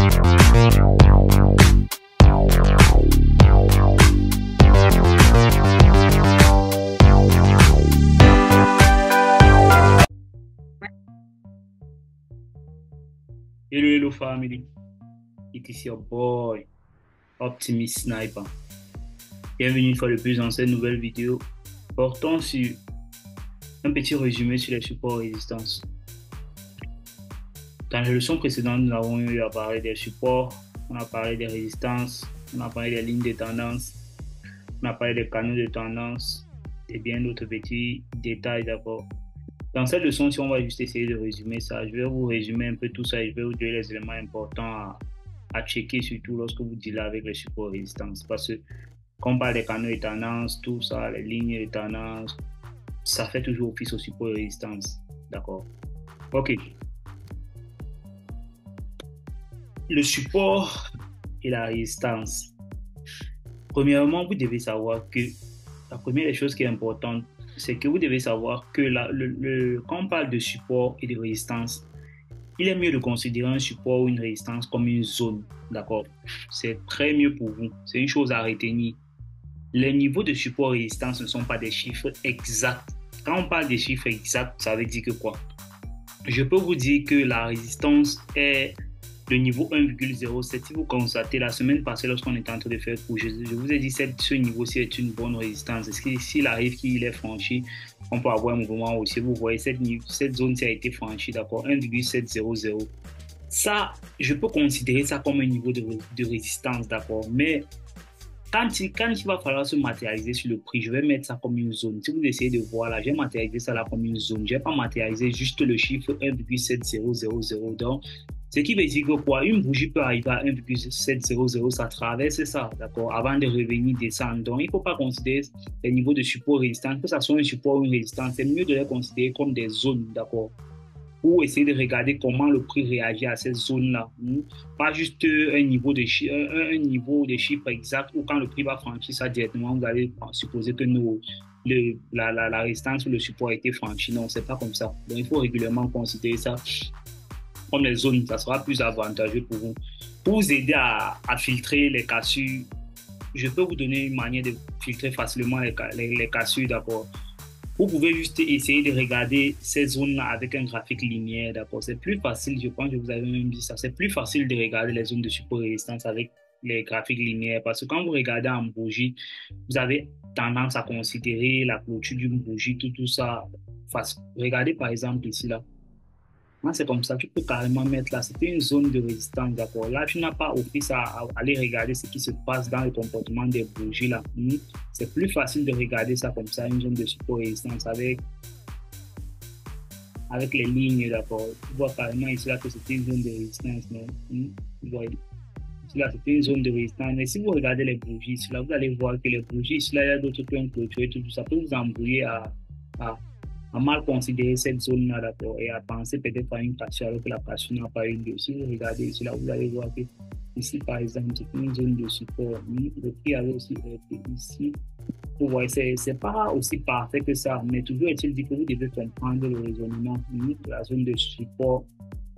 Hello, hello family. It is your boy, Optimist Sniper. Bienvenue une fois de plus dans cette nouvelle vidéo portant sur un petit résumé sur les supports résistance. Dans les leçons précédentes, nous avons eu à parler des supports, on a parlé des résistances, on a parlé des lignes de tendance, on a parlé des canaux de tendance et bien d'autres petits détails d'abord. Dans cette leçon, si on va juste essayer de résumer ça, je vais vous résumer un peu tout ça et je vais vous donner les éléments importants à checker, surtout lorsque vous dealez avec les supports résistance. Parce que quand on parle des canaux de tendance, tout ça, les lignes de tendance, ça fait toujours office au support résistance. D'accord? Ok. Le support et la résistance. Premièrement, vous devez savoir que la première des choses qui est importante, c'est que vous devez savoir que quand on parle de support et de résistance, il est mieux de considérer un support ou une résistance comme une zone, d'accord? C'est très mieux pour vous. C'est une chose à retenir. Les niveaux de support et résistance ne sont pas des chiffres exacts. Quand on parle des chiffres exacts, ça veut dire que quoi? Je peux vous dire que la résistance est le niveau 1,07. Si vous constatez, la semaine passée, lorsqu'on était en train de faire cours, je vous ai dit que ce niveau-ci est une bonne résistance. Est-ce que s'il arrive qu'il est franchi, on peut avoir un mouvement aussi. Vous voyez, cette zone-ci a été franchie, d'accord, 1,700. Ça, je peux considérer ça comme un niveau de résistance, d'accord. Mais quand il va falloir se matérialiser sur le prix, je vais mettre ça comme une zone. Si vous essayez de voir là, j'ai matérialisé ça là comme une zone. Je n'ai pas matérialisé juste le chiffre 1,7000. Donc, ce qui veut dire que quoi, une bougie peut arriver à 1,700, ça traverse ça, d'accord, avant de revenir descendre. Donc, il ne faut pas considérer les niveaux de support résistance, que ce soit un support ou une résistance, c'est mieux de les considérer comme des zones, d'accord, pour essayer de regarder comment le prix réagit à ces zones-là. Pas juste un niveau de chiffre exact où quand le prix va franchir ça directement, vous allez supposer que la résistance ou le support a été franchi. Non, c'est pas comme ça. Donc, il faut régulièrement considérer ça comme les zones. Ça sera plus avantageux pour vous. Pour vous aider à filtrer les cassures, je peux vous donner une manière de filtrer facilement les cassures, d'accord. Vous pouvez juste essayer de regarder ces zones-là avec un graphique linéaire, d'accord. C'est plus facile, je pense que vous avez même dit ça, c'est plus facile de regarder les zones de support et résistance avec les graphiques linéaires parce que quand vous regardez en bougie, vous avez tendance à considérer la clôture d'une bougie, tout ça. Regardez par exemple ici, là. Moi, c'est comme ça, tu peux carrément mettre là, c'était une zone de résistance, d'accord. Là, tu n'as pas office à aller regarder ce qui se passe dans le comportement des bougies là. C'est plus facile de regarder ça comme ça, une zone de support et résistance avec les lignes, d'accord. Tu vois carrément ici là que c'était une zone de résistance, non? Vous voyez, ici là, c'était une zone de résistance. Mais si vous regardez les bougies ici là, vous allez voir que les bougies ici là, il y a d'autres qui ont clôturé, tout ça peut vous embrouiller à mal considérer cette zone-là, d'accord, et à penser peut-être à une cassure alors que la cassure n'a pas eu lieu. Si vous regardez ici, là, vous allez voir que ici, par exemple, c'est une zone de support. Le prix avait aussi été ici. Vous voyez, c'est pas aussi parfait que ça, mais toujours est-il dit que vous devez comprendre le raisonnement de la zone de support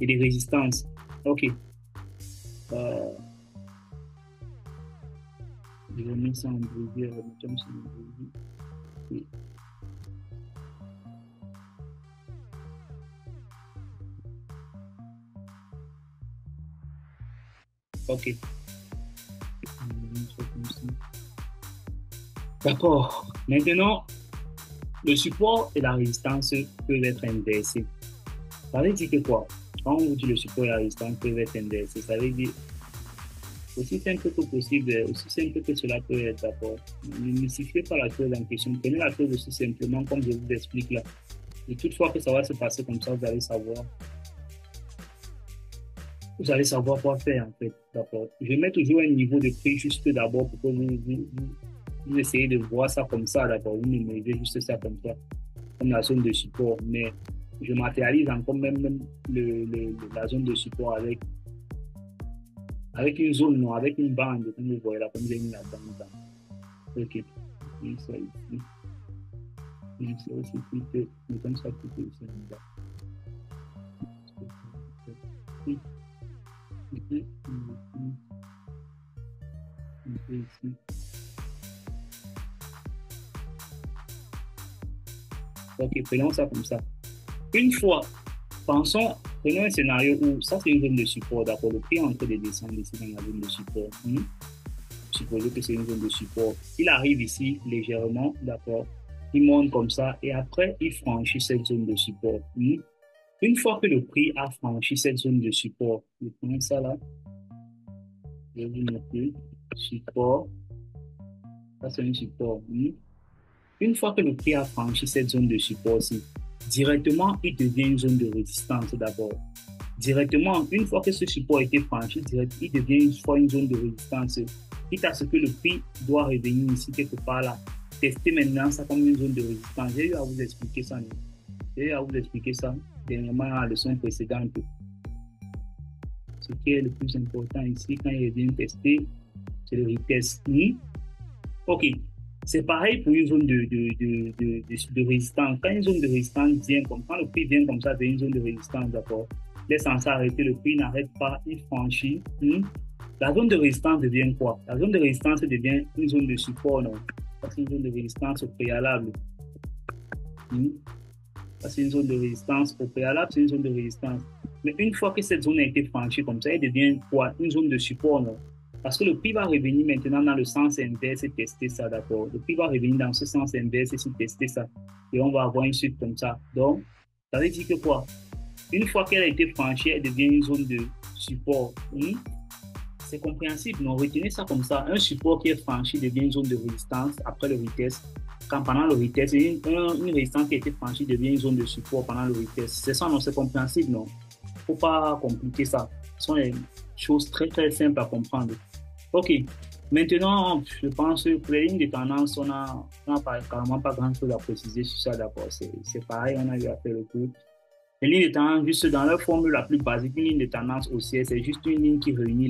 et de résistance. OK. Je vais mettre ça en brouillé. OK. D'accord. Maintenant, le support et la résistance peuvent être inversés. Ça veut dire que quoi? Quand on dit le support et la résistance peuvent être inversés, ça veut dire aussi simple que possible, aussi simple que cela peut être, d'accord. Ne mystifiez pas la chose en question. Prenez la chose aussi simplement comme je vous explique là. Et toutefois que ça va se passer comme ça, vous allez savoir quoi faire en fait, d'accord. Je mets toujours un niveau de prix juste d'abord pour que vous essayez de voir ça comme ça, d'accord. Vous me mettez juste ça comme ça, comme la zone de support. Mais je matérialise encore même la zone de support avec une zone, non, avec une bande, comme vous voyez là, comme j'ai mis la bande. Ok, et ça ici. Et ça aussi, plutôt, mais comme ça, plutôt ici. Ici. Ok, prenons ça comme ça. Une fois, prenons un scénario où ça c'est une zone de support, d'accord, le prix est en train de descendre ici dans la zone de support. Supposons que c'est une zone de support. Il arrive ici légèrement, d'accord, il monte comme ça et après il franchit cette zone de support. Une fois que le prix a franchi cette zone de support, je prends ça là, je vais vous montrer, support, ça c'est un support. Une fois que le prix a franchi cette zone de support-ci, directement, il devient une zone de résistance d'abord. Directement, une fois que ce support a été franchi, il devient une fois une zone de résistance. Quitte à ce que le prix doit revenir ici quelque part là. Testez maintenant ça comme une zone de résistance. J'ai eu à vous expliquer ça. J'ai eu à vous expliquer ça dernièrement dans la leçon précédente. Ce qui est le plus important ici, quand il revient tester, c'est le retest. OK. C'est pareil pour une zone de résistance. Quand une zone de résistance vient comme quand le prix vient comme ça vers une zone de résistance, d'accord, il est censé arrêter, le prix n'arrête pas, il franchit. La zone de résistance devient quoi? La zone de résistance devient une zone de support, non? Ça, c'est une zone de résistance au préalable. Ça, c'est une zone de résistance au préalable, c'est une zone de résistance. Mais une fois que cette zone a été franchie comme ça, elle devient quoi? Une zone de support, non? Parce que le prix va revenir maintenant dans le sens inverse et tester ça, d'accord? Le prix va revenir dans ce sens inverse et tester ça. Et on va avoir une suite comme ça. Donc, ça veut dire que quoi? Une fois qu'elle a été franchie, elle devient une zone de support. C'est compréhensible, non? Retenez ça comme ça. Un support qui est franchi devient une zone de résistance après le retest. Quand pendant le retest, une résistance qui a été franchie devient une zone de support pendant le retest. C'est ça, non? C'est compréhensible, non? Il ne faut pas compliquer ça. Ce sont des choses très, très simples à comprendre. OK. Maintenant, je pense que pour les lignes de tendance, on n'a carrément pas grand-chose à préciser sur ça, d'accord. C'est pareil, on a eu à faire le tour. Les lignes de tendance, juste dans leur formule la plus basique, une ligne de tendance haussière, c'est juste une ligne qui réunit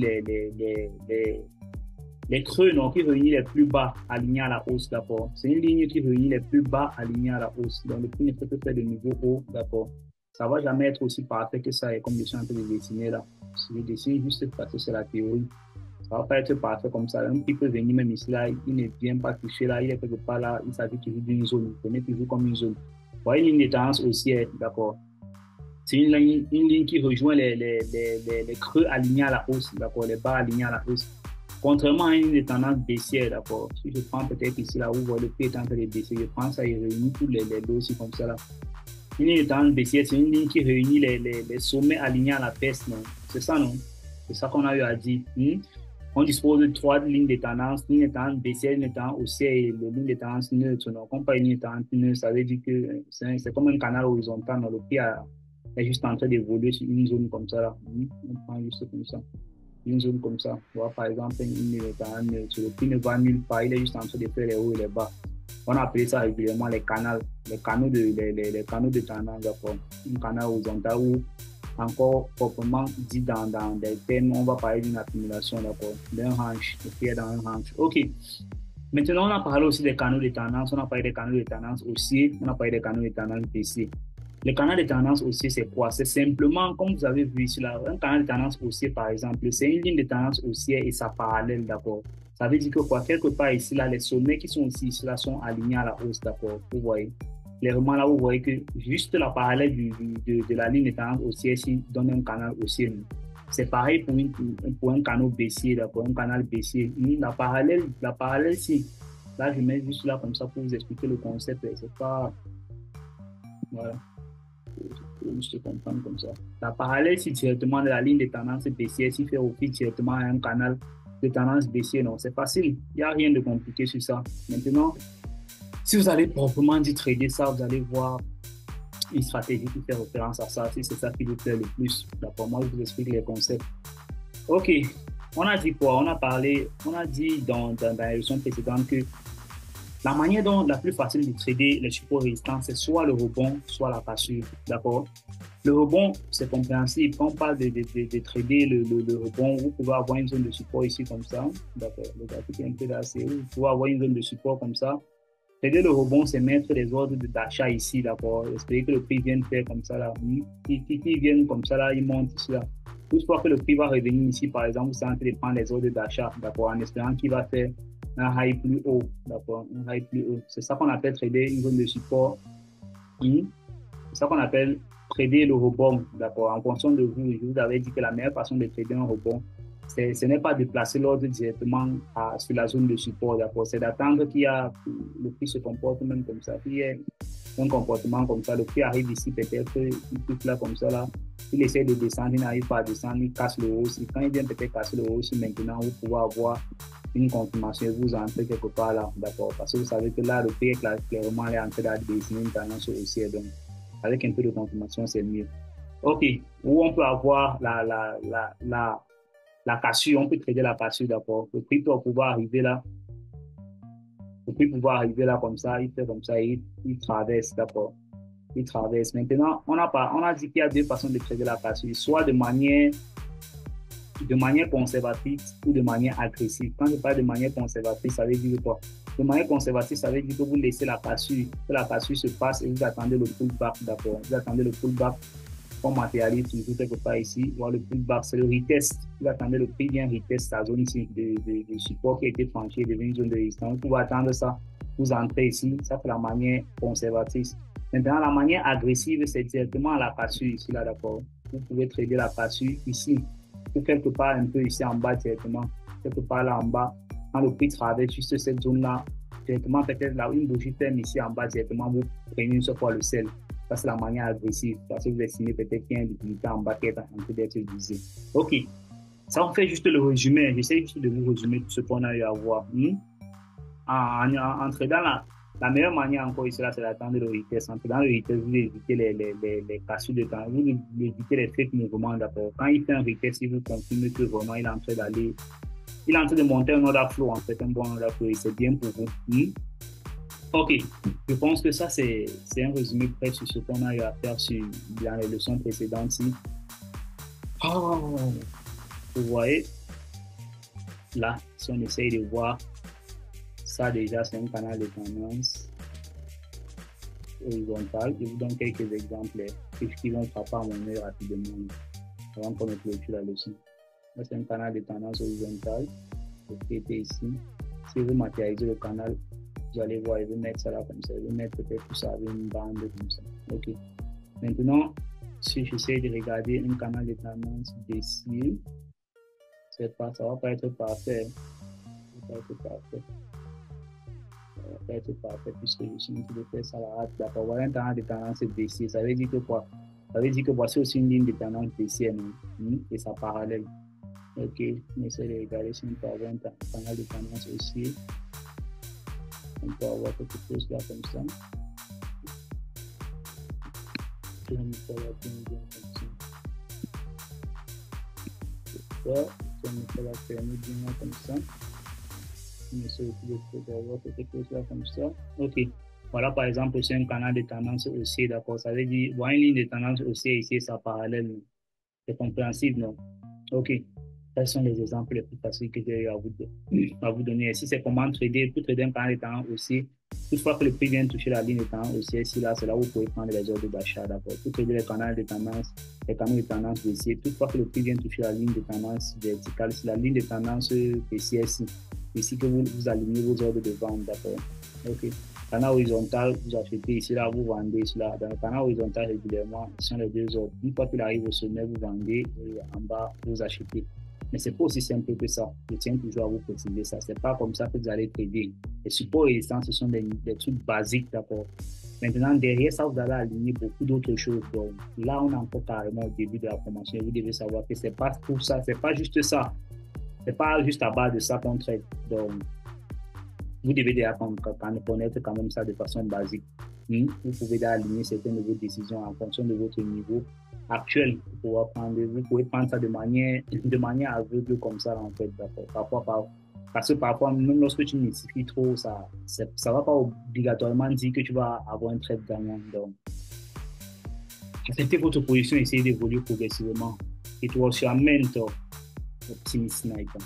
les creux, non, qui réunit les plus bas alignés à la hausse, d'accord. C'est une ligne qui réunit les plus bas alignés à la hausse. Donc, le prix ne peut que faire de niveau haut, d'accord. Ça ne va jamais être aussi parfait que ça, et comme je suis en train de dessiner là. Je dessine juste parce que c'est la théorie. Ça ne va pas être parfait comme ça. Un petit peut venir même ici, là, il ne vient pas toucher là, il est quelque part là, il s'agit toujours d'une zone, il connaît toujours comme une zone. Vous voyez une ligne de tendance haussière, d'accord. C'est une ligne qui rejoint les creux alignés à la hausse, d'accord, les bas alignés à la hausse. Contrairement à une ligne de tendance baissière, d'accord. Si je prends peut-être ici là où vous voyez le prix est en train de baisser, je prends ça et réunit tous les dos aussi comme ça là. Une ligne de tendance baissière, c'est une ligne qui réunit les sommets alignés à la baisse, non? C'est ça, non? C'est ça qu'on a eu à dire. On dispose de trois lignes de tendance, ligne de tendance baissière, ligne de tendance haussière et les lignes de tendance neutres. Donc, on parle de ligne de tendance neutre, ça veut dire que c'est comme un canal horizontal, dans le prix est juste en train d'évoluer sur une zone comme ça. Là. On prend juste comme ça. Une zone comme ça. On voit par exemple une ligne de tendance neutre. Le prix ne va nulle part, il est juste en train de faire les hauts et les bas. On appelle ça régulièrement les canaux de tendance, d'accord. Un canal horizontal où, encore proprement dit dans des termes, on va parler d'une accumulation, d'accord, d'un range, le prix est dans un range. OK. Maintenant, on a parlé aussi des canaux de tendance, on a parlé des canaux de tendance haussiers, on a parlé des canaux de tendance baissiers. Le canal de tendance haussier, c'est quoi? C'est simplement, comme vous avez vu ici, là, un canal de tendance haussier, par exemple, c'est une ligne de tendance haussière et sa parallèle, d'accord? Ça veut dire que quoi? Quelque part ici, là, les sommets qui sont ici là, sont alignés à la hausse, d'accord? Vous voyez? Clairement, là, vous voyez que juste la parallèle de la ligne de tendance haussière ici donne un canal haussier. C'est pareil pour un canal baissier, d'accord? Un canal baissier. La parallèle ici, là, je mets juste là comme ça pour vous expliquer le concept. C'est pas... Voilà. Je te comprends comme ça. La parallèle, si directement de la ligne de tendance baissière, si fait office directement à un canal de tendance baissière, non, c'est facile. Il n'y a rien de compliqué sur ça. Maintenant, si vous allez proprement dit trader ça, vous allez voir une stratégie qui fait référence à ça. Si c'est ça qui vous plaît le plus, d'accord, moi, je vous explique les concepts. OK. On a dit quoi? On a dit dans la leçon précédente que la manière dont la plus facile de trader les supports résistants, c'est soit le rebond, soit la cassure. D'accord? Le rebond, c'est compréhensible. Quand on parle de trader le rebond, vous pouvez avoir une zone de support ici comme ça. D'accord? Le graphique est un peu assez. Vous pouvez avoir une zone de support comme ça. Trader le rebond, c'est mettre des ordres d'achat ici. D'accord? Espérer que le prix vienne faire comme ça là. Qui viennent comme ça là, ils montent ici là. toutefois que le prix va revenir ici, par exemple, vous êtes en train de prendre les ordres d'achat, d'accord, en espérant qu'il va faire un high plus haut, d'accord, un high plus haut. C'est ça qu'on appelle trader une zone de support. C'est ça qu'on appelle trader le rebond, d'accord, en fonction de vous. Je vous avais dit que la meilleure façon de trader un rebond, ce n'est pas de placer l'ordre directement sur la zone de support, d'accord, c'est d'attendre le prix se comporte même comme ça, qu'il y ait un comportement comme ça, le prix arrive ici, peut-être, il touche là comme ça, là, il essaie de descendre, il n'arrive pas à descendre, il casse le haut. Quand il vient peut-être casser le haut, maintenant, vous pouvez avoir une confirmation et vous entrez quelque part là, d'accord, parce que vous savez que là, le prix est clairement en train de dessiner une tendance haussière, donc avec un peu de confirmation, c'est mieux. OK, où on peut avoir la cassure, on peut trader la cassure, d'accord. Le prix peut pouvoir arriver là, le prix pouvoir arriver là comme ça, il fait comme ça, il traverse, d'accord. Il traverse. Maintenant, on a dit qu'il y a deux façons de trader la cassure, soit de manière conservatrice ou de manière agressive. Quand je parle de manière conservatrice, ça veut dire quoi? De manière conservatrice, ça veut dire que vous laissez la cassure, que la cassure se passe et vous attendez le pullback, d'accord. Vous attendez le pullback on matérialise toujours quelque part ici. Voir le pullback, c'est le retest. Vous attendez le prix bien retest sa zone ici de support qui a été franchi et devient une zone de résistance. Vous pouvez attendre ça, vous entrez ici. Ça, c'est la manière conservatrice. Maintenant, la manière agressive, c'est directement à la cassure ici, là, d'accord. Vous pouvez trader la cassure ici, ou quelque part un peu ici en bas directement, quelque part là en bas. Quand le prix traverse juste cette zone-là, directement peut-être là, une bougie ferme ici en bas directement, vous prenez une seule fois le sel. Ça, c'est la manière agressive, parce que vous estimez peut-être qu'il y a une liquidité en bas qui est en train d'être utilisée. OK. Ça, on fait juste le résumé. J'essaie juste de vous résumer tout ce qu'on a eu à voir. En tradant la meilleure manière encore ici, c'est d'attendre le retest. En tradant le retest, vous évitez les cassures de temps. Vous évitez les fake mouvements, d'accord. Quand il fait un retest, il vous confirme que vraiment il est en train d'aller. Il est en train de monter un order flow, en fait, un bon order flow, et c'est bien pour vous. OK. Je pense que ça, c'est un résumé près sur ce qu'on a eu à faire dans les leçons précédentes. Oh, vous voyez, là, si on essaye de voir, ça déjà, c'est un canal de tendance horizontale. Je vous donne quelques exemples qui vont frapper à mon œil rapidement avant qu'on ne clôture la leçon. Là, c'est un canal de tendance horizontale qui était ici. Si vous matérialisez le canal, vous allez voir, il veut mettre ça là comme ça. Il veut mettre peut-être tout ça avec une bande comme ça. OK. Maintenant, si j'essaie de regarder un canal de tendance baissier, ça ne va pas être parfait. Ça va pas être parfait. Ça va pas être parfait puisque je suis en train de faire ça là. D'accord. Voilà un canal de tendance baissier. Ça veut dire que quoi? Ça veut dire que voici aussi une ligne de tendance baissière et ça parallèle. OK. On essaie de regarder si on peut avoir un canal de tendance haussier. On peut avoir quelque chose là comme ça. On peut avoir bien comme ça. On peut la fermer bien comme ça. On essaie d'avoir quelque chose là comme ça. OK. Voilà par exemple, c'est un canal de tendance haussier, d'accord. Ça veut dire, voilà une ligne de tendance haussier ici, ça parallèle. C'est compréhensible, non? OK. Quels sont les exemples les plus faciles que j'ai à vous donner? Ici, c'est comment trader. Pour trader un canal de tendance haussier, toutefois que le prix vient toucher la ligne de tendance haussière, ici, là, c'est là où vous pouvez prendre les ordres d'achat, d'accord? Pour trader les canaux de tendance baissière, toutefois que le prix vient toucher la ligne de tendance verticale, c'est la ligne de tendance baissière ici que vous alignez vos ordres de vente, d'accord? OK. Canal horizontal, vous achetez ici, là, vous vendez ici, là. Dans le canal horizontal, régulièrement, ce sont les deux ordres. Une fois qu'il arrive au sommet, vous vendez et en bas, vous achetez. Mais c'est pas aussi simple que ça. Je tiens toujours à vous préciser ça. C'est pas comme ça que vous allez trader. Les supports et résistances, ce sont des trucs basiques, d'accord. Maintenant, derrière ça, vous allez aligner beaucoup d'autres choses. Donc, là, on est encore carrément au début de la formation. Vous devez savoir que c'est pas tout ça. C'est pas juste ça. C'est pas juste à base de ça qu'on trade. Donc, vous devez déjà connaître quand même ça de façon basique. Vous pouvez aligner certaines de vos décisions en fonction de votre niveau actuel. Vous pouvez prendre ça de manière aveugle comme ça, en fait. Parce que parfois, même lorsque tu mystifies trop, ça ne va pas obligatoirement dire que tu vas avoir un trade gagnant. Donc, acceptez votre position, essayez d'évoluer progressivement. It was your mentor, Optimist Sniper.